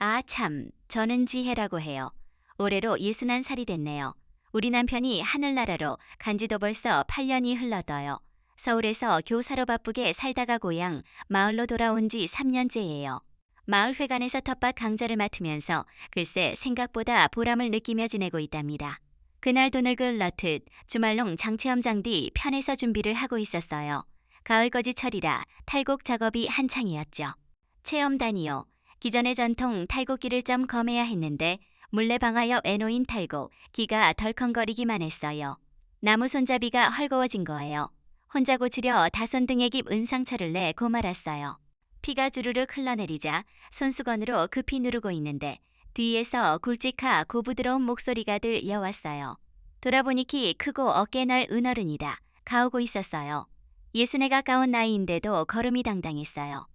아, 참, 저는 지혜라고 해요. 올해로 61살이 됐네요. 우리 남편이 하늘나라로 간지도 벌써 8년이 흘러도요. 서울에서 교사로 바쁘게 살다가 고향 마을로 돌아온 지 3년째예요. 마을 회관에서 텃밭 강좌를 맡으면서 글쎄 생각보다 보람을 느끼며 지내고 있답니다. 그날 돈을 그을넣듯 주말농 장체험장 뒤 편에서 준비를 하고 있었어요. 가을거지철이라 탈곡 작업이 한창이었죠. 체험단이요. 기존의 전통 탈곡기를 좀 검해야 했는데 물레방아 옆 에놓인 탈곡, 기가 덜컹거리기만 했어요. 나무 손잡이가 헐거워진 거예요. 혼자 고치려 다손등에 깁 은상처를 내 고말았어요. 피가 주르륵 흘러내리자 손수건으로 급히 누르고 있는데 뒤에서 굵직하 고부드러운 목소리가 들려왔어요. 돌아보니 키 크고 어깨 날 은어른이다. 가오고 있었어요. 60에 가까운 나이인데도 걸음이 당당했어요.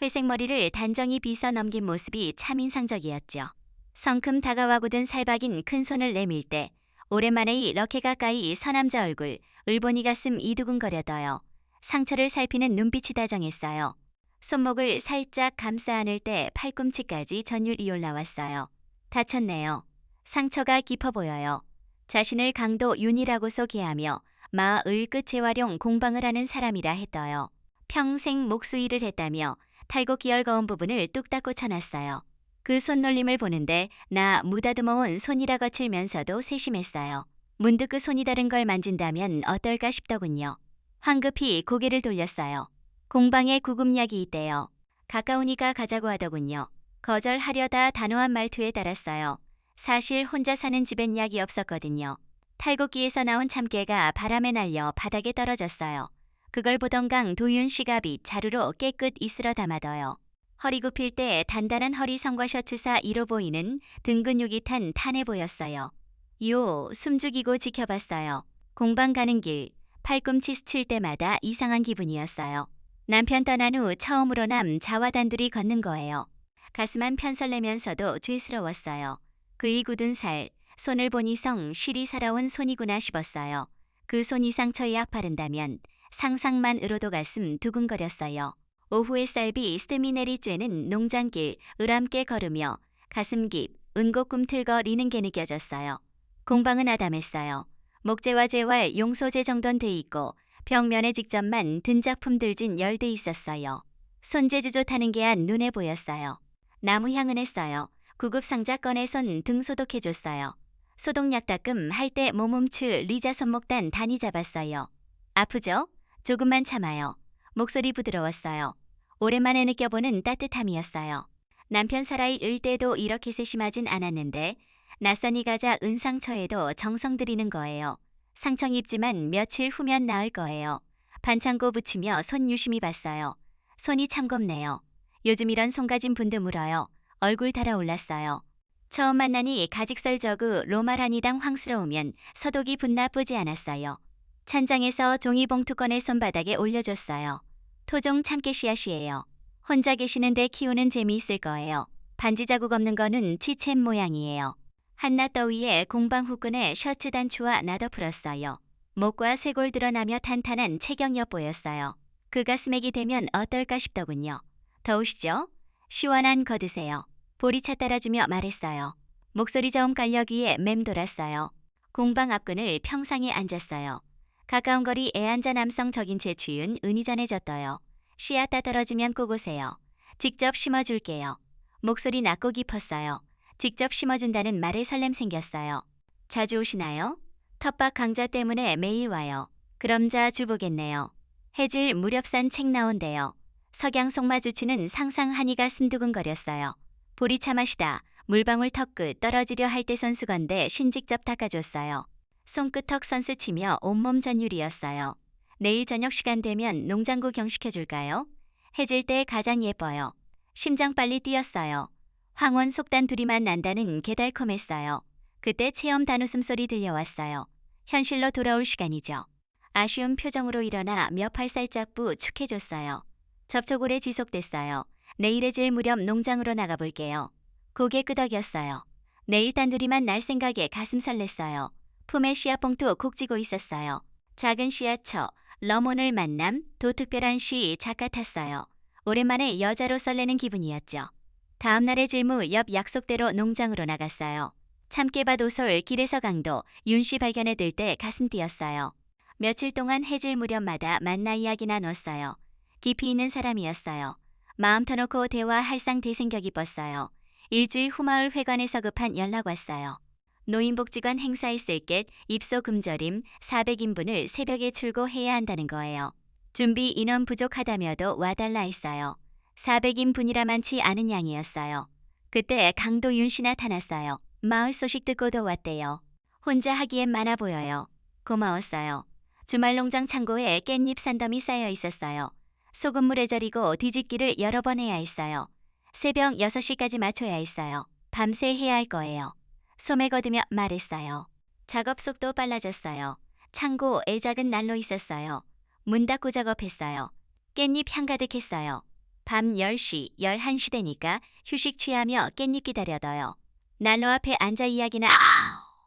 회색 머리를 단정히 빗어 넘긴 모습이 참 인상적이었죠. 성큼 다가와고든 살박인 큰 손을 내밀 때 오랜만에 이렇게 가까이 서남자 얼굴, 을보니 가슴 이두근거려져요. 상처를 살피는 눈빛이 다정했어요. 손목을 살짝 감싸 안을 때 팔꿈치까지 전율이 올라왔어요. 다쳤네요. 상처가 깊어 보여요. 자신을 강도 윤이라고 소개하며 마을 끝 재활용 공방을 하는 사람이라 했어요. 평생 목수일을 했다며 탈곡 기열거운 부분을 뚝딱 꽂혀놨어요. 그 손놀림을 보는데 나 무다듬어온 손이라 거칠면서도 세심했어요. 문득 그 손이 다른 걸 만진다면 어떨까 싶더군요. 황급히 고개를 돌렸어요. 공방에 구급약이 있대요. 가까우니까 가자고 하더군요. 거절하려다 단호한 말투에 따랐어요. 사실 혼자 사는 집엔 약이 없었거든요. 탈곡기에서 나온 참깨가 바람에 날려 바닥에 떨어졌어요. 그걸 보던 강 도윤 씨가 빗 자루로 깨끗 이슬어 담아둬요. 허리 굽힐 때 단단한 허리선과 셔츠 사이로 보이는 등 근육이 탄 탄해 보였어요. 숨죽이고 지켜봤어요. 공방 가는 길, 팔꿈치 스칠 때마다 이상한 기분이었어요. 남편 떠난 후 처음으로 남 자와 단둘이 걷는 거예요. 가슴 한 편설내면서도 죄스러웠어요. 그의 굳은 살, 손을 보니 성 실이 살아온 손이구나 싶었어요. 그 손 이상 처에 약 바른다면 상상만으로도 가슴 두근거렸어요. 오후의 쌀비 스tem이 내리 쬐는 농장길 을함께 걸으며 가슴 깊 은곡 꿈틀거리는 게 느껴졌어요. 공방은 아담했어요. 목재와 재활 용소재 정돈 돼 있고 벽면에 직접만 든작품 들진 열돼 있었어요. 손재주 좋다는 게 안 눈에 보였어요. 나무 향은 했어요. 구급 상자 꺼내 손 등 소독해줬어요. 소독약 닦음 할 때 몸움츠 리자 손목단 단이 잡았어요. 아프죠? 조금만 참아요. 목소리 부드러웠어요. 오랜만에 느껴보는 따뜻함이었어요. 남편 살아있을 때도 이렇게 세심하진 않았는데 낯선이 가자 은상처에도 정성 들이는 거예요. 상처 입지만 며칠 후면 나을 거예요. 반창고 붙이며 손 유심히 봤어요. 손이 참 곱네요. 요즘 이런 손 가진 분도 물어요. 얼굴 달아올랐어요. 처음 만나니 가직설저그 로마라니당 황스러우면 서독이 분나쁘지 않았어요. 찬장에서 종이봉투 꺼내 손바닥에 올려줬어요. 토종 참깨 씨앗이에요. 혼자 계시는데 키우는 재미 있을 거예요. 반지 자국 없는 거는 치챈 모양이에요. 한낮 더위에 공방 후끈에 셔츠 단추와 나더 풀었어요. 목과 쇄골 드러나며 탄탄한 체격 엿보였어요. 그 가슴액이 되면 어떨까 싶더군요. 더우시죠? 시원한 거 드세요. 보리차 따라주며 말했어요. 목소리 저음 깔력 위에 맴돌았어요. 공방 앞근을 평상에 앉았어요. 가까운 거리 애완자 남성 적인 채 취은 은이전해졌어요. 씨앗 따 떨어지면 꼭 오세요. 직접 심어줄게요. 목소리 낮고 깊었어요. 직접 심어준다는 말에 설렘 생겼어요. 자주 오시나요? 텃밭 강좌 때문에 매일 와요. 그럼 자 주보겠네요. 해질 무렵산 책 나온대요. 석양 속 마주치는 상상하니 가슴 두근거렸어요. 보리차 마시다 물방울 턱끝 떨어지려 할 때 손수건대 신직접 닦아줬어요. 손끝턱 선스치며 온몸 전율이었어요. 내일 저녁 시간 되면 농장 구경시켜줄까요? 해질 때 가장 예뻐요. 심장 빨리 뛰었어요. 황혼 속단 둘이만 난다는 게 달콤했어요. 그때 체험 단웃음 소리 들려왔어요. 현실로 돌아올 시간이죠. 아쉬운 표정으로 일어나 몇 팔 살짝부 축해줬어요. 접촉 오래 지속됐어요. 내일 해질 무렵 농장으로 나가볼게요. 고개 끄덕였어요. 내일 단둘이만 날 생각에 가슴 설렜어요. 품에 씨앗 봉투 콕 쥐고 있었어요. 작은 씨앗처, 러몬을 만남, 도특별한 시 작가 탔어요. 오랜만에 여자로 설레는 기분이었죠. 다음 날의 질무 옆 약속대로 농장으로 나갔어요. 참깨밭 오솔 길에서 강도 윤 씨 발견에 들 때 가슴 뛰었어요. 며칠 동안 해질 무렵마다 만나 이야기 나눴어요. 깊이 있는 사람이었어요. 마음 터놓고 대화할 상 대생겨 기뻤어요. 일주일 후 마을 회관에서 급한 연락 왔어요. 노인복지관 행사했을 게 입소 금절임 400인분을 새벽에 출고해야 한다는 거예요. 준비 인원 부족하다며도 와달라 했어요. 400인분이라 많지 않은 양이었어요. 그때 강도 윤 씨 나타났어요. 마을 소식 듣고도 왔대요. 혼자 하기엔 많아 보여요. 고마웠어요. 주말 농장 창고에 깻잎 산더미 쌓여 있었어요. 소금물에 절이고 뒤집기를 여러 번 해야 했어요. 새벽 6시까지 맞춰야 했어요. 밤새 해야 할 거예요. 소매 거두며 말했어요. 작업 속도 빨라졌어요. 창고 애작은 난로 있었어요. 문 닫고 작업했어요. 깻잎 향가득했어요. 밤 10시, 11시 되니까 휴식 취하며 깻잎 기다려둬요. 난로 앞에 앉아 이야기나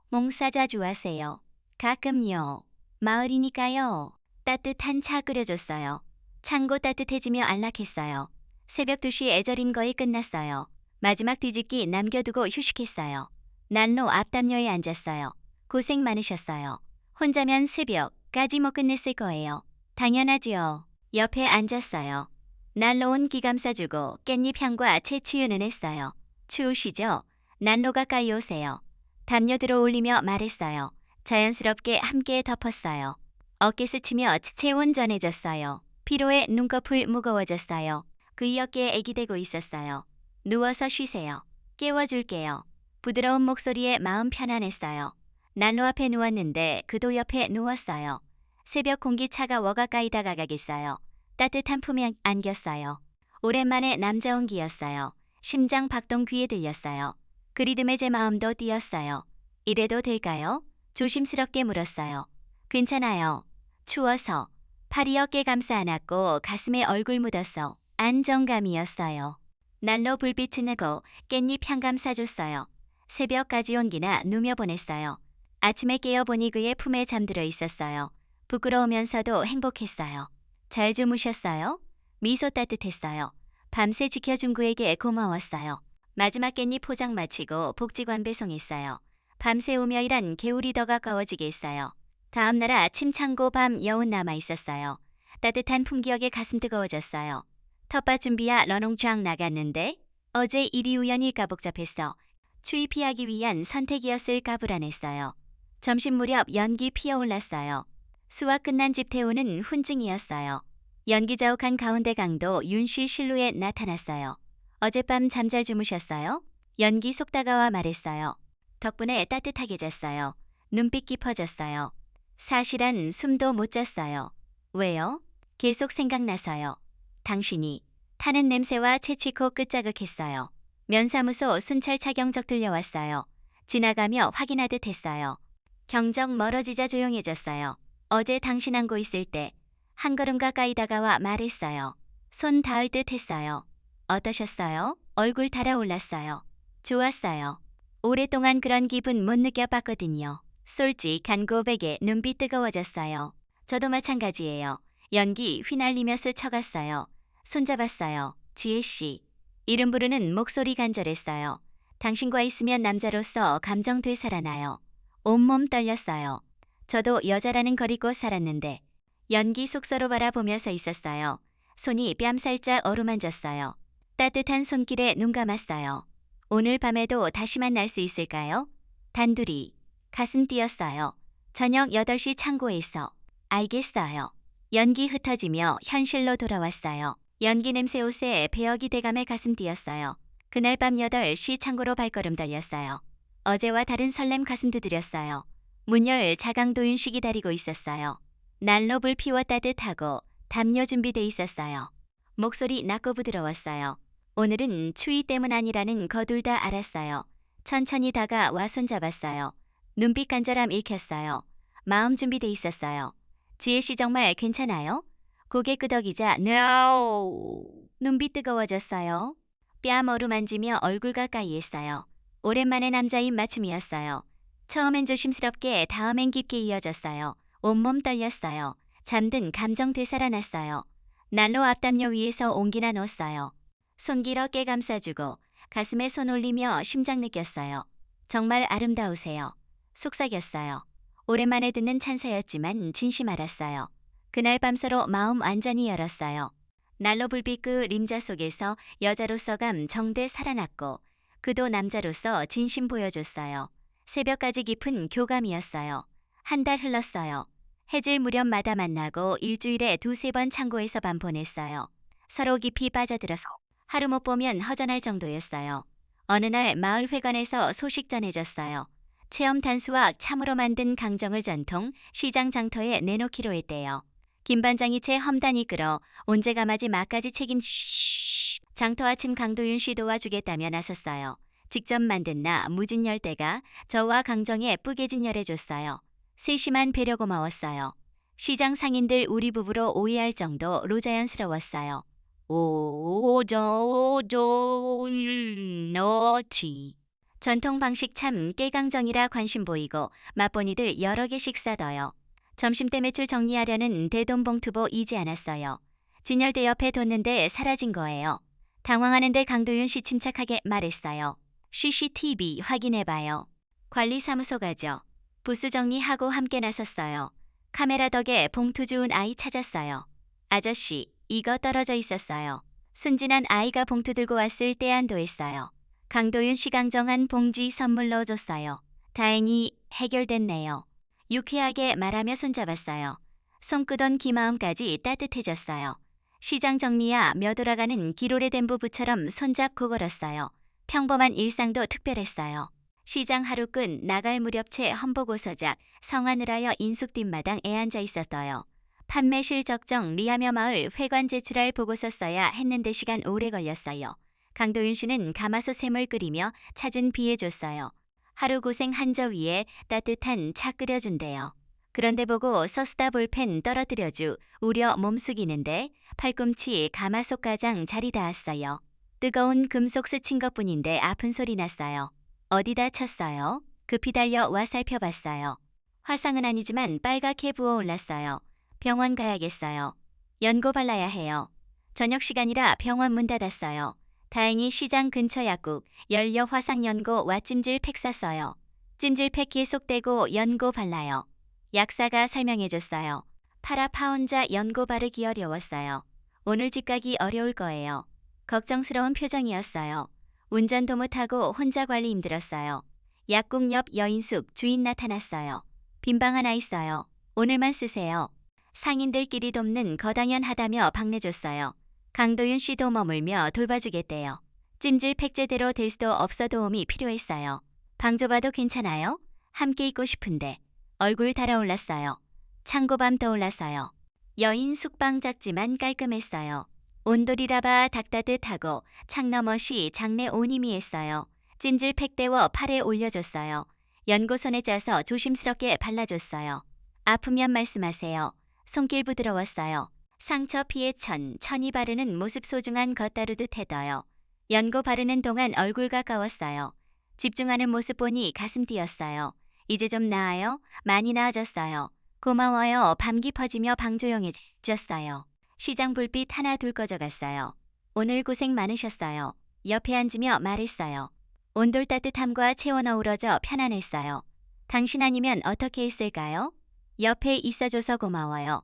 몽사 자주 하세요. 가끔요. 마을이니까요. 따뜻한 차 끓여줬어요. 창고 따뜻해지며 안락했어요. 새벽 2시 애절임 거의 끝났어요. 마지막 뒤집기 남겨두고 휴식했어요. 난로 앞담요에 앉았어요. 고생 많으셨어요. 혼자면 새벽까지 못 끝냈을 거예요. 당연하지요. 옆에 앉았어요. 난로 온 기 감싸주고 깻잎 향과 채취유는 했어요. 추우시죠? 난로 가까이 오세요. 담요 들어 올리며 말했어요. 자연스럽게 함께 덮었어요. 어깨 스치며 체온전해졌어요. 피로에 눈꺼풀 무거워졌어요. 그의 어깨에 애기 대고 있었어요. 누워서 쉬세요. 깨워줄게요. 부드러운 목소리에 마음 편안했어요. 난로 앞에 누웠는데 그도 옆에 누웠어요. 새벽 공기 차가워 가까이 다가가겠어요. 따뜻한 품에 안겼어요. 오랜만에 남자 온기였어요. 심장 박동 귀에 들렸어요. 그 리듬에 제 마음도 뛰었어요. 이래도 될까요? 조심스럽게 물었어요. 괜찮아요. 추워서. 팔이 어깨 감싸 안았고 가슴에 얼굴 묻었어. 안정감이었어요. 난로 불빛이 나고 깻잎 향감 싸줬어요. 새벽까지 온기나 누며 보냈어요. 아침에 깨어보니 그의 품에 잠들어 있었어요. 부끄러우면서도 행복했어요. 잘 주무셨어요? 미소 따뜻했어요. 밤새 지켜준 그에게 고마웠어요. 마지막 깻잎 포장 마치고 복지관 배송했어요. 밤새 오며 일한 개울이 더 가까워지게 했어요. 다음 날 아침 창고 밤 여운 남아 있었어요. 따뜻한 품기역에 가슴 뜨거워졌어요. 텃밭 준비야 러농장 나갔는데 어제 일이 우연일까 복잡했어. 추위 피하기 위한 선택이었을까 불안했어요. 점심 무렵 연기 피어올랐어요. 수확 끝난 집 태우는 훈증이었어요. 연기 자욱한 가운데 강도 윤씨 실루엣 나타났어요. 어젯밤 잠 잘 주무셨어요? 연기 속다가와 말했어요. 덕분에 따뜻하게 잤어요. 눈빛 깊어졌어요. 사실은 숨도 못 잤어요. 왜요? 계속 생각나서요. 당신이 타는 냄새와 채취코 끝자극했어요. 면사무소 순찰 차경적 들려왔어요. 지나가며 확인하듯 했어요. 경적 멀어지자 조용해졌어요. 어제 당신 안고 있을 때 한 걸음 가까이 다가와 말했어요. 손 닿을 듯 했어요. 어떠셨어요? 얼굴 달아올랐어요. 좋았어요. 오랫동안 그런 기분 못 느껴봤거든요. 솔직한 고백에 눈빛 뜨거워졌어요. 저도 마찬가지예요. 연기 휘날리며 스쳐갔어요. 손잡았어요. 지혜씨. 이름 부르는 목소리 간절했어요. 당신과 있으면 남자로서 감정 되살아나요. 온몸 떨렸어요. 저도 여자라는 거리고 살았는데 연기 속서로 바라보며 서 있었어요. 손이 뺨살짝 어루만졌어요. 따뜻한 손길에 눈 감았어요. 오늘 밤에도 다시 만날 수 있을까요? 단둘이. 가슴 뛰었어요. 저녁 8시 창고에서. 알겠어요. 연기 흩어지며 현실로 돌아왔어요. 연기 냄새 옷에 배역이 대감에 가슴 뛰었어요. 그날 밤 8시 창고로 발걸음 달렸어요. 어제와 다른 설렘 가슴 두드렸어요. 문열 자강도윤씨 기다리고 있었어요. 난로불 피워 따뜻하고 담요 준비돼 있었어요. 목소리 낮고 부드러웠어요. 오늘은 추위 때문 아니라는 거둘 다 알았어요. 천천히 다가와 손잡았어요. 눈빛 간절함 읽혔어요. 마음 준비돼 있었어요. 지혜씨 정말 괜찮아요? 고개 끄덕이자 No! 눈빛 뜨거워졌어요. 뺨 어루만지며 얼굴 가까이 했어요. 오랜만에 남자인 맞춤이었어요. 처음엔 조심스럽게 다음엔 깊게 이어졌어요. 온몸 떨렸어요. 잠든 감정 되살아났어요. 난로 앞담요 위에서 온기나 넣었어요. 손길 어깨 감싸주고 가슴에 손 올리며 심장 느꼈어요. 정말 아름다우세요. 속삭였어요. 오랜만에 듣는 찬사였지만 진심 알았어요. 그날 밤 서로 마음 완전히 열었어요. 난로 불빛 그 림자 속에서 여자로서 정돼 살아났고 그도 남자로서 진심 보여줬어요. 새벽까지 깊은 교감이었어요. 한 달 흘렀어요. 해질 무렵마다 만나고 일주일에 두세 번 창고에서 밤 보냈어요. 서로 깊이 빠져들어서 하루 못 보면 허전할 정도였어요. 어느 날 마을 회관에서 소식 전해졌어요. 체험 단수와 참으로 만든 강정을 전통 시장 장터에 내놓기로 했대요. 김 반장이 채 험단히 끌어 온재가마지 맛까지 장터 아침 강도윤 씨 도와주겠다며 나섰어요. 직접 만든 나 무진 열대가 저와 강정에 뿌개진 열해줬어요. 세심한 배려 고마웠어요. 시장 상인들 우리 부부로 오해할 정도로 자연스러웠어요. 너치. 전통 방식 참 깨강정이라 관심 보이고 맛보니들 여러 개씩 싸둬요. 점심때 매출 정리하려는 대돈봉투보 이지 않았어요. 진열대 옆에 뒀는데 사라진 거예요. 당황하는데 강도윤 씨 침착하게 말했어요. CCTV 확인해봐요. 관리사무소 가죠. 부스 정리하고 함께 나섰어요. 카메라 덕에 봉투 주운 아이 찾았어요. 아저씨, 이거 떨어져 있었어요. 순진한 아이가 봉투 들고 왔을 때 안도했어요. 강도윤 씨 강정한 봉지 선물로 줬어요. 다행히 해결됐네요. 유쾌하게 말하며 손잡았어요. 손끄던 기마음까지 따뜻해졌어요. 시장 정리야 며 돌아가는 길 오래된 부부처럼 손잡고 걸었어요. 평범한 일상도 특별했어요. 시장 하루 끝 나갈 무렵 채 험보고서작 성안을 하여 인숙 뒷마당 애앉아 있었어요. 판매 실적정 리하며 마을 회관 제출할 보고서 써야 했는데 시간 오래 걸렸어요. 강도윤 씨는 가마솥 샘을 끓이며 차준 비해줬어요. 하루 고생 한저 위에 따뜻한 차 끓여준대요. 그런데 보고 서스다 볼펜 떨어뜨려주 우려 몸숙이는데 팔꿈치 가마솥 가장 자리 닿았어요. 뜨거운 금속 스친 것뿐인데 아픈 소리 났어요. 어디다 쳤어요? 급히 달려 와 살펴봤어요. 화상은 아니지만 빨갛게 부어올랐어요. 병원 가야겠어요. 연고 발라야 해요. 저녁 시간이라 병원 문 닫았어요. 다행히 시장 근처 약국 연료 화상 연고 와 찜질팩 샀어요. 찜질팩 계속대고 연고 발라요. 약사가 설명해줬어요. 파라파 혼자 연고 바르기 어려웠어요. 오늘 집 가기 어려울 거예요. 걱정스러운 표정이었어요. 운전도 못하고 혼자 관리 힘들었어요. 약국 옆 여인숙 주인 나타났어요. 빈방 하나 있어요. 오늘만 쓰세요. 상인들끼리 돕는 거당연하다며 박내줬어요. 강도윤 씨도 머물며 돌봐주겠대요. 찜질팩 제대로 될 수도 없어 도움이 필요했어요. 방 좁아도 괜찮아요? 함께 있고 싶은데. 얼굴 달아올랐어요. 창고밤 떠올랐어요. 여인 숙방 작지만 깔끔했어요. 온돌이라봐 닭따뜻하고 창 너머시 장내 오니미했어요. 찜질팩 데워 팔에 올려줬어요. 연고손에 짜서 조심스럽게 발라줬어요. 아프면 말씀하세요. 손길 부드러웠어요. 상처 피해 천히 바르는 모습 소중한 겉다루듯 해둬요. 연고 바르는 동안 얼굴 가까웠어요. 집중하는 모습 보니 가슴 뛰었어요. 이제 좀 나아요? 많이 나아졌어요. 고마워요. 밤 깊어지며 방 조용해졌어요. 시장 불빛 하나 둘 꺼져갔어요. 오늘 고생 많으셨어요. 옆에 앉으며 말했어요. 온돌 따뜻함과 체온 어우러져 편안했어요. 당신 아니면 어떻게 했을까요? 옆에 있어줘서 고마워요.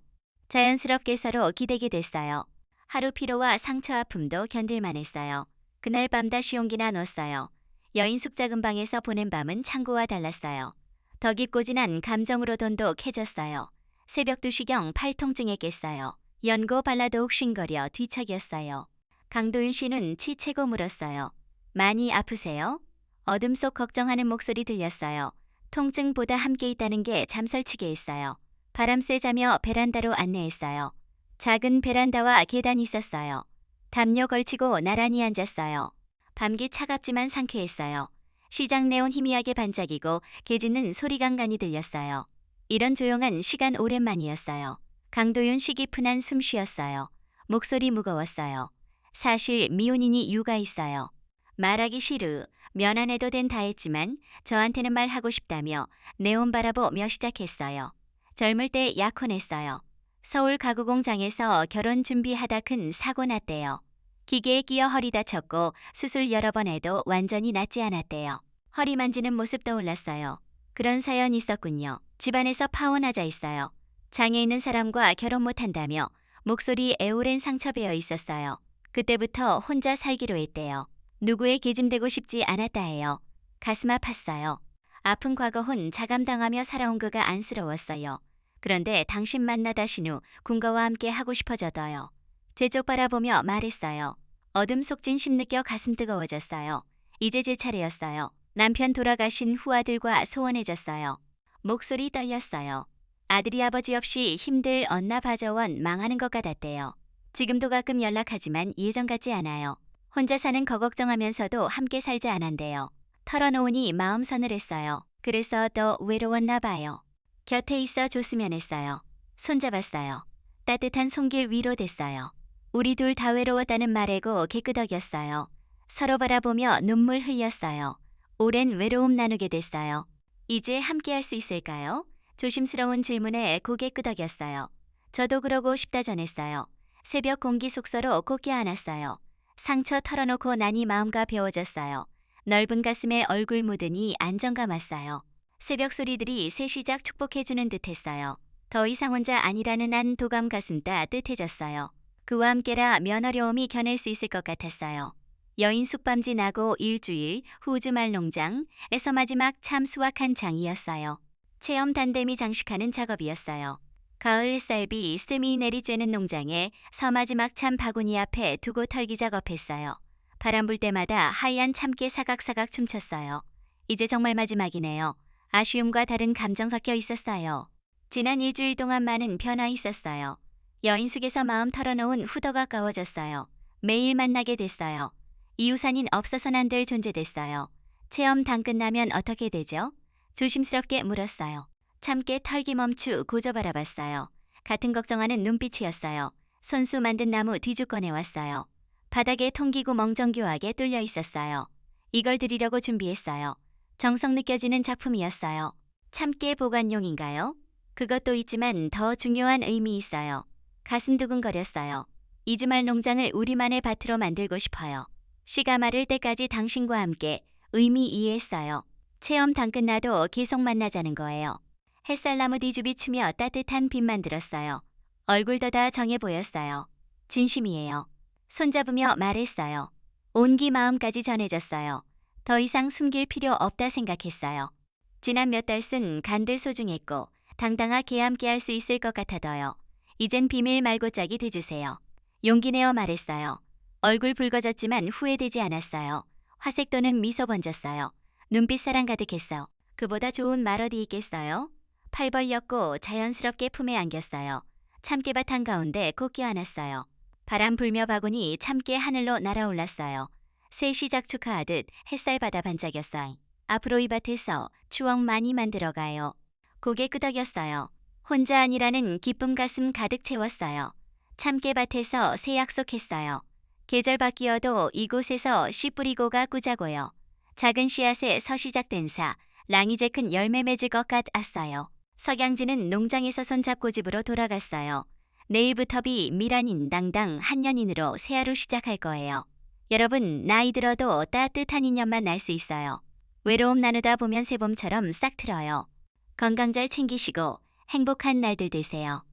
자연스럽게 서로 기대게 됐어요. 하루 피로와 상처 아픔도 견딜만 했어요. 그날 밤 다시 용기 나눴어요. 여인숙 작은 방에서 보낸 밤은 창고와 달랐어요. 더 깊고 진한 감정으로 돈독해졌어요. 새벽 2시경 팔통증에 깼어요. 연고 발라도 욱신거려 뒤척였어요. 강도윤 씨는 치채고 물었어요. 많이 아프세요? 어둠 속 걱정하는 목소리 들렸어요. 통증보다 함께 있다는 게 잠설치게 했어요. 바람 쐬자며 베란다로 안내했어요. 작은 베란다와 계단이 있었어요. 담요 걸치고 나란히 앉았어요. 밤기 차갑지만 상쾌했어요. 시장 내온 희미하게 반짝이고 개짖는 소리 간간이 들렸어요. 이런 조용한 시간 오랜만이었어요. 강도윤 씨 깊은 한숨 쉬었어요. 목소리 무거웠어요. 사실 미혼이니 유가 있어요. 말하기 싫으. 면 안 해도 된 다 했지만 저한테는 말하고 싶다며 네온 바라보며 시작했어요. 젊을 때 약혼했어요. 서울 가구 공장에서 결혼 준비하다 큰 사고 났대요. 기계에 끼어 허리 다쳤고 수술 여러 번 해도 완전히 낫지 않았대요. 허리 만지는 모습 떠올랐어요. 그런 사연 있었군요. 집안에서 파혼하자 있어요. 장애 있는 사람과 결혼 못한다며 목소리 애오랜 상처 배어 있었어요. 그때부터 혼자 살기로 했대요. 누구에 계짐되고 싶지 않았다 해요. 가슴 아팠어요. 아픈 과거 혼 자감당하며 살아온 그가 안쓰러웠어요. 그런데 당신 만나다신 후 군가와 함께 하고 싶어져서요. 제 쪽 바라보며 말했어요. 어둠 속 진심 느껴 가슴 뜨거워졌어요. 이제 제 차례였어요. 남편 돌아가신 후 아들과 소원해졌어요. 목소리 떨렸어요. 아들이 아버지 없이 힘들 언나 바저원 망하는 것 같았대요. 지금도 가끔 연락하지만 예전 같지 않아요. 혼자 사는 거 걱정하면서도 함께 살지 않았대요. 털어놓으니 마음 서늘했어요. 그래서 더 외로웠나 봐요. 곁에 있어 줬으면 했어요. 손잡았어요. 따뜻한 손길 위로됐어요. 우리 둘 다 외로웠다는 말에고 개끄덕였어요. 서로 바라보며 눈물 흘렸어요. 오랜 외로움 나누게 됐어요. 이제 함께 할 수 있을까요? 조심스러운 질문에 고개 끄덕였어요. 저도 그러고 싶다 전했어요. 새벽 공기 속서로 꼭 껴안았어요. 상처 털어놓고 나니 마음과 배워졌어요. 넓은 가슴에 얼굴 묻으니 안정감 왔어요. 새벽 소리들이 새 시작 축복해주는 듯했어요. 더 이상 혼자 아니라는 한 도감 가슴 따뜻해졌어요. 그와 함께라 면 어려움이 견낼 수 있을 것 같았어요. 여인 숙밤 지나고 일주일 후 주말 농장에서 마지막 참 수확한 장이었어요. 체험 단대미 장식하는 작업이었어요. 가을 햇살비 씀이 내리쬐는 농장에 마지막 참 바구니 앞에 두고 털기 작업했어요. 바람 불 때마다 하얀 참깨 사각사각 춤췄어요. 이제 정말 마지막이네요. 아쉬움과 다른 감정 섞여 있었어요. 지난 일주일 동안 많은 변화 있었어요. 여인숙에서 마음 털어놓은 후더 가까워졌어요. 매일 만나게 됐어요. 이웃아닌 없어선 안 될 존재 됐어요. 체험 당 끝나면 어떻게 되죠? 조심스럽게 물었어요. 참깨 털기 멈추 고저 바라봤어요. 같은 걱정하는 눈빛이었어요. 손수 만든 나무 뒤죽 꺼내왔어요. 바닥에 통기구 멍정교하게 뚫려 있었어요. 이걸 드리려고 준비했어요. 정성 느껴지는 작품이었어요. 참깨 보관용인가요? 그것도 있지만 더 중요한 의미 있어요. 가슴 두근거렸어요. 이 주말 농장을 우리만의 밭으로 만들고 싶어요. 씨가 마를 때까지 당신과 함께 의미 이해했어요. 체험 당 끝나도 계속 만나자는 거예요. 햇살나무 뒤줍이 추며 따뜻한 빛만 들었어요. 얼굴도 다 정해 보였어요. 진심이에요. 손잡으며 말했어요. 온기 마음까지 전해졌어요. 더 이상 숨길 필요 없다 생각했어요. 지난 몇 달 쓴 간들 소중했고 당당하게 함께 할 수 있을 것 같아도요. 이젠 비밀 말고 짝이 돼주세요. 용기 내어 말했어요. 얼굴 붉어졌지만 후회되지 않았어요. 화색 도는 미소 번졌어요. 눈빛 사랑 가득했어. 그보다 좋은 말 어디 있겠어요? 팔 벌렸고 자연스럽게 품에 안겼어요. 참깨밭 한가운데 꼭 껴안았어요. 바람 불며 바구니 참깨 하늘로 날아올랐어요. 새 시작 축하하듯 햇살 받아 반짝였어요. 앞으로 이 밭에서 추억 많이 만들어가요. 고개 끄덕였어요. 혼자 아니라는 기쁨 가슴 가득 채웠어요. 참깨밭에서 새 약속했어요. 계절 바뀌어도 이곳에서 씨 뿌리고 가꾸자고요. 작은 씨앗에 서 시작된 사, 랑이제 큰 열매 맺을 것 같았어요. 석양지는 농장에서 손잡고 집으로 돌아갔어요. 내일부터비 미란인 당당 한년인으로 새 하루 시작할 거예요. 여러분, 나이 들어도 따뜻한 인연만 날 수 있어요. 외로움 나누다 보면 새봄처럼 싹 틀어요. 건강 잘 챙기시고 행복한 날들 되세요.